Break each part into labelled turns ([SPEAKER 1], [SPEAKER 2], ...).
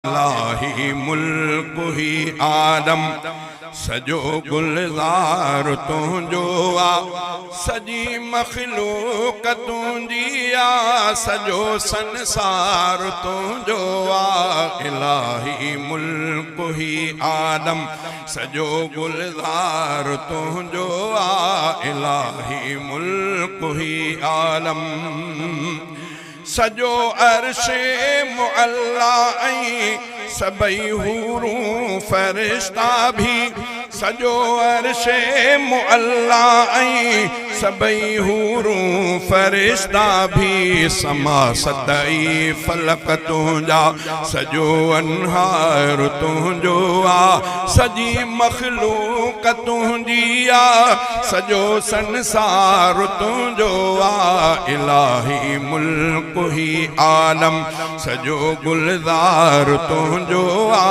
[SPEAKER 1] इलाही मुल्क ही आलम सजो गुलजार तुंहिंजो आ सजी मखलूक तुंहिंजी आ सजो संसार तुंहिंजो आ इलाही मुल्क ही आलम सजो गुलजार तुंहिंजो आ इलाही मुल्क ही आलम सजो अर्शे मुअल्ला सबई हूरूं फरिश्ता भी सजो अर्शे मुअल्ला सबई हूरूं फरिश्ता भी समा सतई फलक तुंहिंजा सजो अनहार तुंहिंजो आ सजी मखलूक तुंहिंजी आ सजो संसार तुंहिंजो आ इलाही मुल्क ही आलम सजो गुलजार तुंहिंजो आ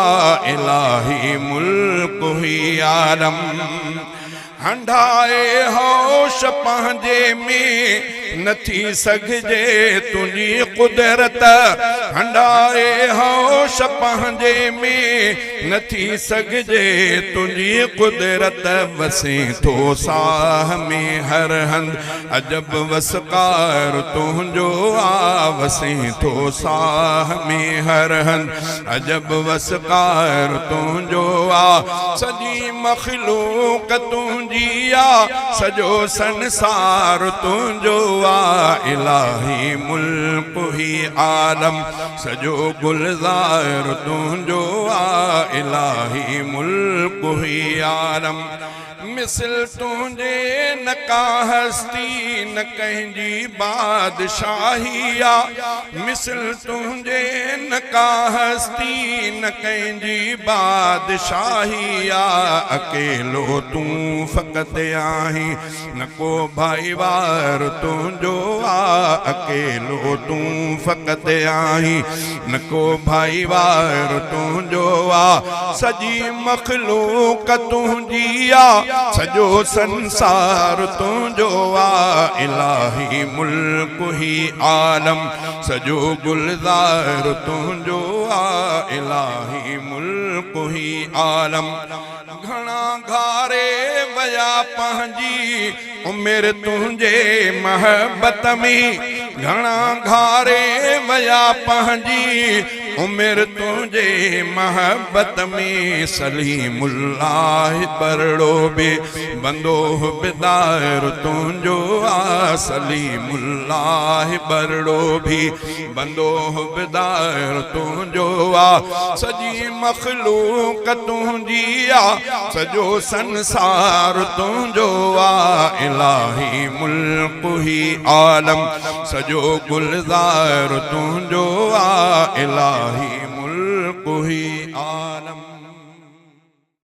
[SPEAKER 1] इलाही मुल्क ही आलम हंडाए होश पंहिंजे में नथी सघिजे तुंहिंजी कुदरत हंडाए होश पंहिंजे में नथी सघिजे तुंहिंजी कुदरत वसे थो साह में हर हंध अजब वसकार तुंहिंजो आ वसे थो साह में हर हंध अजब वसकार तुंहिंजो आ सजी मखलूक तुंहिंजी सजो संसार तुंहिंजो आ इलाही मुल्क ही आलम सजो गुलजार तुंहिंजो आ इलाही मुल्क ही आलम मिसल तुंहिंजे न का हस्ती न कंहिंजी बादशाही आ मिसल तुंहिंजे न का हस्ती न कंहिंजी बादशाही आ अकेलो तूं फ़क़त आहीं न को भाईवार तुंहिंजो आ अकेलो तूं फ़क़त आहीं न को भाईवार तुंहिंजो आ सजी मखलूक तुंहिंजी आ सजो संसार तुंहिंजो आ इलाही मुल्क ही आलम सजो गुलजार तुंहिंजो आ इलाही मुल्क ही आलम घणा घारे वया पंहिंजी उमिरि तुंहिंजे महबत में घणा घारे वया पंहिंजी उमिरि तुंहिंजे महबत में सलीमुल्लाह बरड़ो बे बंदो बिदार तुंहिंजो आ सलीमुल्लाह बरड़ो भी बंदो बिदार तुंहिंजो आ सजी मखलूक तुंहिंजी आ सजो संसार तुंहिंजो आ इलाही मुल्क ही आलम सजो गुलजार तुंहिंजो आ इलाही मुल्क ही आलम।